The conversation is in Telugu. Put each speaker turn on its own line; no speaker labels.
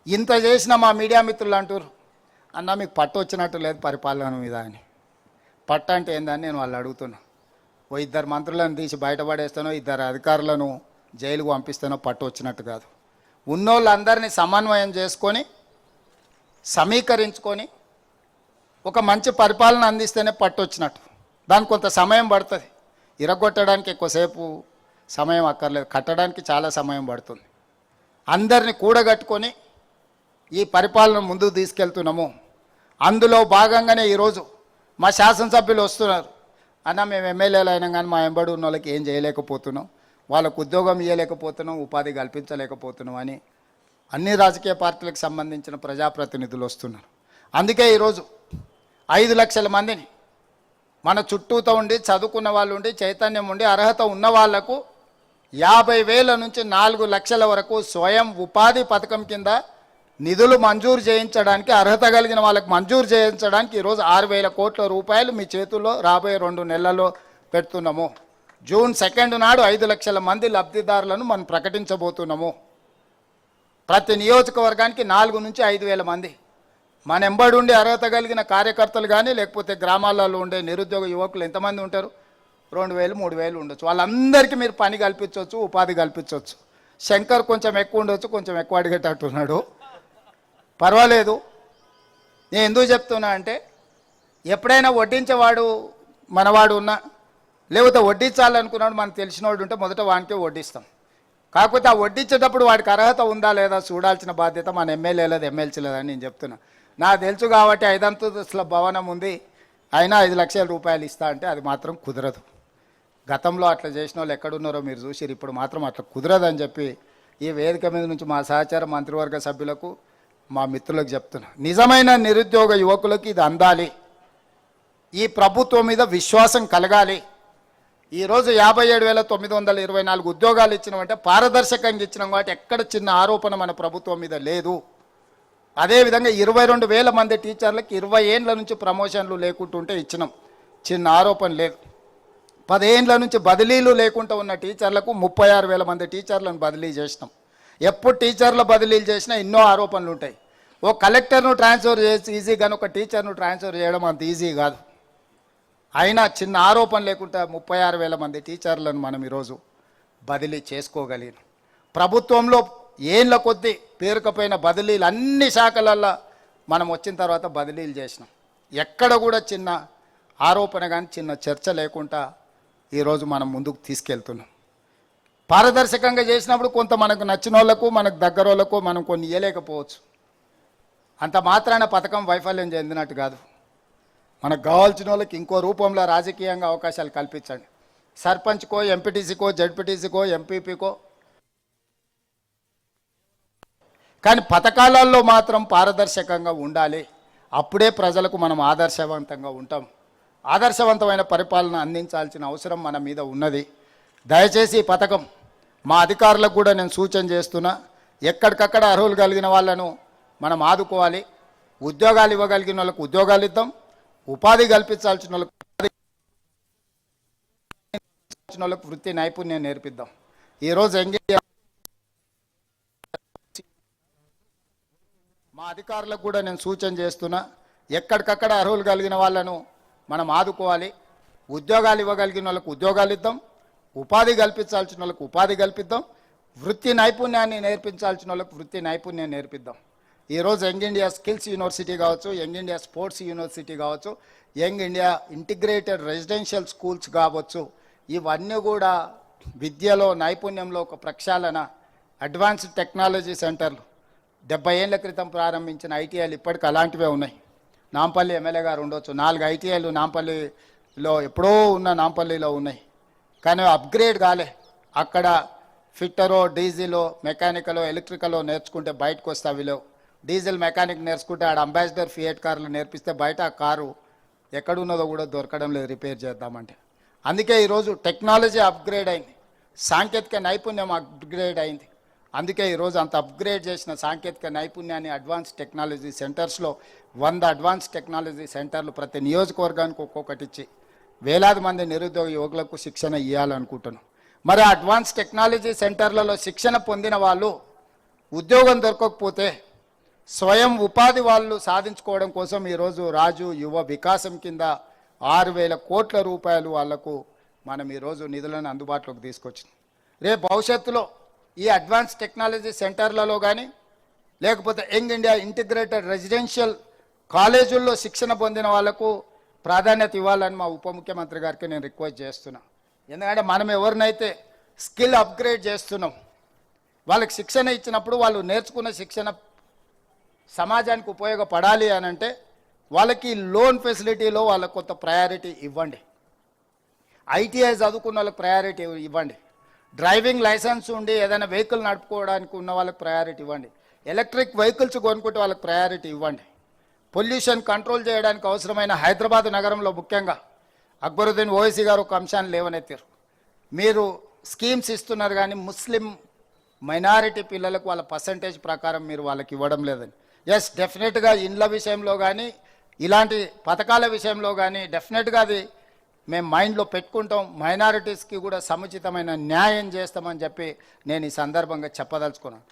ఇంత చేసిన మా మీడియా మిత్రులు అంటారు, అన్న మీకు పట్టు వచ్చినట్టు లేదు పరిపాలన మీద అని. పట్టు అంటే ఏందని నేను వాళ్ళు అడుగుతున్నా. ఓ ఇద్దరు మంత్రులను తీసి బయటపడేస్తానో, ఇద్దరు అధికారులను జైలుకు పంపిస్తానో పట్టు వచ్చినట్టు కాదు. ఉన్నోళ్ళందరినీ సమన్వయం చేసుకొని సమీకరించుకొని ఒక మంచి పరిపాలన అందిస్తేనే పట్టు వచ్చినట్టు. దానికి కొంత సమయం పడుతుంది. ఇరగొట్టడానికి ఎక్కువసేపు సమయం అక్కర్లేదు, కట్టడానికి చాలా సమయం పడుతుంది. అందరినీ కూడగట్టుకొని ఈ పరిపాలన ముందుకు తీసుకెళ్తున్నాము. అందులో భాగంగానే ఈరోజు మా శాసనసభ్యులు వస్తున్నారు. అన్న మేము ఎమ్మెల్యేలు అయినా కానీ మా వెంబడి ఉన్న వాళ్ళకి ఏం చేయలేకపోతున్నాం, వాళ్ళకు ఉద్యోగం ఇవ్వలేకపోతున్నాం, ఉపాధి కల్పించలేకపోతున్నాం అని అన్ని రాజకీయ పార్టీలకు సంబంధించిన ప్రజాప్రతినిధులు వస్తున్నారు. అందుకే ఈరోజు 5 లక్షల మందిని మన చుట్టూతో ఉండి చదువుకున్న వాళ్ళు ఉండి చైతన్యం ఉండి అర్హత ఉన్న వాళ్లకు 50,000 నుంచి 4 లక్షల వరకు స్వయం ఉపాధి పథకం కింద నిధులు మంజూరు చేయించడానికి, అర్హత కలిగిన వాళ్ళకి మంజూరు చేయించడానికి ఈరోజు 6,000 కోట్ల రూపాయలు మీ చేతుల్లో రాబోయే 2 నెలల్లో పెడుతున్నాము. జూన్ 2 నాడు 5 లక్షల మంది లబ్ధిదారులను మనం ప్రకటించబోతున్నాము. ప్రతి నియోజకవర్గానికి 4 నుంచి 5,000 మంది మన ఎంబడి ఉండి అర్హత కలిగిన కార్యకర్తలు కానీ లేకపోతే గ్రామాలలో ఉండే నిరుద్యోగ యువకులు ఎంతమంది ఉంటారు, 2,000 3,000 ఉండొచ్చు. వాళ్ళందరికీ మీరు పని కల్పించవచ్చు, ఉపాధి కల్పించవచ్చు. శంకర్ కొంచెం ఎక్కువ ఉండొచ్చు, కొంచెం ఎక్కువ అడిగేటట్టున్నాడు, పర్వాలేదు. నేను ఎందుకు చెప్తున్నా అంటే ఎప్పుడైనా వడ్డించేవాడు మనవాడు ఉన్నా, లేకపోతే వడ్డించాలనుకున్నాడు మనకు తెలిసినవాడు ఉంటే మొదట వానికే వడ్డిస్తాం. కాకపోతే ఆ వడ్డించేటప్పుడు వాడికి అర్హత ఉందా లేదా చూడాల్సిన బాధ్యత మన ఎమ్మెల్యే లేదు, ఎమ్మెల్సీ లేదని నేను చెప్తున్నా. నాకు తెలుసు కాబట్టి 5 అంతస్తుల భవనం ఉంది, అయినా 5 లక్షల రూపాయలు ఇస్తా అంటే అది మాత్రం కుదరదు. గతంలో అట్లా చేసిన వాళ్ళు ఎక్కడున్నారో మీరు చూసిరు. ఇప్పుడు మాత్రం అట్లా కుదరదని చెప్పి ఈ వేదిక మీద నుంచి మా సహచార మంత్రివర్గ సభ్యులకు, మా మిత్రులకు చెప్తున్నా. నిజమైన నిరుద్యోగ యువకులకి ఇది అందాలి, ఈ ప్రభుత్వం మీద విశ్వాసం కలగాలి. ఈరోజు 57,924 ఉద్యోగాలు ఇచ్చినామంటే పారదర్శకంగా ఇచ్చినాం కాబట్టి ఎక్కడ చిన్న ఆరోపణ మన ప్రభుత్వం మీద లేదు. అదేవిధంగా 22,000 మంది టీచర్లకు 20 ఏండ్ల నుంచి ప్రమోషన్లు లేకుంటుంటే ఇచ్చినాం, చిన్న ఆరోపణ లేదు. 10 ఏండ్ల నుంచి బదిలీలు లేకుండా ఉన్న టీచర్లకు 36,000 మంది టీచర్లను బదిలీ చేసినాం. ఎప్పుడు టీచర్ల బదిలీలు చేసినా ఎన్నో ఆరోపణలు ఉంటాయి. ఓ కలెక్టర్ను ట్రాన్స్ఫర్ చేసి ఈజీ కానీ ఒక టీచర్ను ట్రాన్స్ఫర్ చేయడం అంత ఈజీ కాదు. అయినా చిన్న ఆరోపణ లేకుండా 36,000 మంది టీచర్లను మనం ఈరోజు బదిలీ చేసుకోగలిగినాం. ప్రభుత్వంలో ఏళ్ళ కొద్దీ పేరుకపోయిన బదిలీలు అన్ని శాఖలల్లో మనం వచ్చిన తర్వాత బదిలీలు చేసినాం. ఎక్కడ కూడా చిన్న ఆరోపణ కానీ చిన్న చర్చ లేకుండా ఈరోజు మనం ముందుకు తీసుకెళ్తున్నాం. పారదర్శకంగా చేసినప్పుడు కొంత మనకు నచ్చిన వాళ్ళకు, మనకు దగ్గర వాళ్ళకు మనం కొన్ని ఇవ్వలేకపోవచ్చు. అంత మాత్రాన పథకం వైఫల్యం చెందినట్టు కాదు. మనకు కావాల్సిన వాళ్ళకి ఇంకో రూపంలో రాజకీయంగా అవకాశాలు కల్పించండి. సర్పంచ్కో, ఎంపీటీసీకో, జడ్పీటీసీకో, ఎంపీపీకో, కానీ పథకాలలో మాత్రం పారదర్శకంగా ఉండాలి. అప్పుడే ప్రజలకు మనం ఆదర్శవంతంగా ఉంటాం. ఆదర్శవంతమైన పరిపాలన అందించాల్సిన అవసరం మన మీద ఉన్నది. దయచేసి ఈ పథకం మా అధికారులకు కూడా నేను సూచన చేస్తున్నా. ఎక్కడికక్కడ అర్హులు కలిగిన వాళ్ళను మనం ఆదుకోవాలి. ఉద్యోగాలు ఇవ్వగలిగిన వాళ్ళకు ఉద్యోగాలు ఇద్దాం, ఉపాధి కల్పించాల్సిన వాళ్ళకు వృత్తి నైపుణ్యం నేర్పిద్దాం. ఈరోజు మా అధికారులకు కూడా నేను సూచన చేస్తున్నా. ఎక్కడికక్కడ అర్హులు కలిగిన వాళ్ళను మనం ఆదుకోవాలి. ఉద్యోగాలు ఇవ్వగలిగిన వాళ్ళకు ఉద్యోగాలు ఇద్దాం, ఉపాధి కల్పించాల్సిన వాళ్ళకు ఉపాధి కల్పిద్దాం, వృత్తి నైపుణ్యాన్ని నేర్పించాల్సిన వాళ్ళకు వృత్తి నైపుణ్యం నేర్పిద్దాం. ఈరోజు యంగ్ ఇండియా స్కిల్స్ యూనివర్సిటీ కావచ్చు, యంగ్ ఇండియా స్పోర్ట్స్ యూనివర్సిటీ కావచ్చు, young India integrated residential schools కావచ్చు, ఇవన్నీ కూడా విద్యలో నైపుణ్యంలో ఒక ప్రక్షాళన. అడ్వాన్స్డ్ టెక్నాలజీ సెంటర్లు 70 ఏళ్ల క్రితం ప్రారంభించిన ఐటీఐలు ఇప్పటికి అలాంటివే ఉన్నాయి. నాంపల్లి ఎమ్మెల్యే గారు ఉండొచ్చు, 4 ఐటీఐలు నాంపల్లిలో ఎప్పుడో ఉన్న నాంపల్లిలో ఉన్నాయి, కానీ అప్గ్రేడ్ కాలే. అక్కడ ఫిట్టరో, డీజిలో, మెకానికలో, ఎలక్ట్రికలో నేర్చుకుంటే బయటకు వస్తే అవి లేవు. డీజిల్ మెకానిక్ నేర్చుకుంటే ఆడ అంబాసిడర్ ఫియట్ కార్లు నేర్పిస్తే బయట ఆ కారు ఎక్కడున్నదో కూడా దొరకడం లేదు రిపేర్ చేద్దామంటే. అందుకే ఈరోజు టెక్నాలజీ అప్గ్రేడ్ అయింది, సాంకేతిక నైపుణ్యం అప్గ్రేడ్ అయింది. అందుకే ఈరోజు అంత అప్గ్రేడ్ చేసిన సాంకేతిక నైపుణ్యాన్ని అడ్వాన్స్ టెక్నాలజీ సెంటర్స్లో 100 అడ్వాన్స్ టెక్నాలజీ సెంటర్లు ప్రతి నియోజకవర్గానికి ఒక్కొక్కటి ఇచ్చి వేలాది మంది నిరుద్యోగ యువకులకు శిక్షణ ఇవ్వాలనుకుంటున్నాం. మరి అడ్వాన్స్ టెక్నాలజీ సెంటర్లలో శిక్షణ పొందిన వాళ్ళు ఉద్యోగం దొరకకపోతే స్వయం ఉపాధి వాళ్ళు సాధించుకోవడం కోసం ఈరోజు రాజు యువ వికాసం కింద 6,000 కోట్ల రూపాయలు వాళ్లకు మనం ఈరోజు నిధులను అందుబాటులోకి తీసుకొచ్చింది. రేపు భవిష్యత్తులో ఈ అడ్వాన్స్ టెక్నాలజీ సెంటర్లలో కానీ లేకపోతే యంగ్ ఇండియా ఇంటిగ్రేటెడ్ రెసిడెన్షియల్ కాలేజీల్లో శిక్షణ పొందిన వాళ్లకు ప్రాధాన్యత ఇవ్వాలని మా ఉప ముఖ్యమంత్రి గారికి నేను రిక్వెస్ట్ చేస్తున్నా. ఎందుకంటే మనం ఎవరినైతే స్కిల్ అప్గ్రేడ్ చేస్తున్నాం, వాళ్ళకి శిక్షణ ఇచ్చినప్పుడు వాళ్ళు నేర్చుకున్న శిక్షణ సమాజానికి ఉపయోగపడాలి అని అంటే వాళ్ళకి లోన్ ఫెసిలిటీలో వాళ్ళకు కొంత ప్రయారిటీ ఇవ్వండి. ఐటీఐ చదువుకున్న వాళ్ళకి ప్రయారిటీ ఇవ్వండి. డ్రైవింగ్ లైసెన్స్ ఉండి ఏదైనా వెహికల్ నడుపుకోవడానికి ఉన్న వాళ్ళకి ప్రయారిటీ ఇవ్వండి. ఎలక్ట్రిక్ వెహికల్స్ కొనుక్కుంటే వాళ్ళకి ప్రయారిటీ ఇవ్వండి. పొల్యూషన్ కంట్రోల్ చేయడానికి అవసరమైన హైదరాబాద్ నగరంలో ముఖ్యంగా అక్బరుద్దీన్ ఓవైసీ గారు ఒక అంశాన్ని లేవనెత్తారు. మీరు స్కీమ్స్ ఇస్తున్నారు కానీ ముస్లిం మైనారిటీ పిల్లలకు వాళ్ళ పర్సంటేజ్ ప్రకారం మీరు వాళ్ళకి ఇవ్వడం లేదని. ఎస్, డెఫినెట్గా ఇండ్ల విషయంలో కానీ ఇలాంటి పథకాల విషయంలో కానీ డెఫినెట్గా అది మేము మైండ్లో పెట్టుకుంటాం. మైనారిటీస్కి కూడా సముచితమైన న్యాయం చేస్తామని చెప్పి నేను ఈ సందర్భంగా చెప్పదలుచుకున్నాను.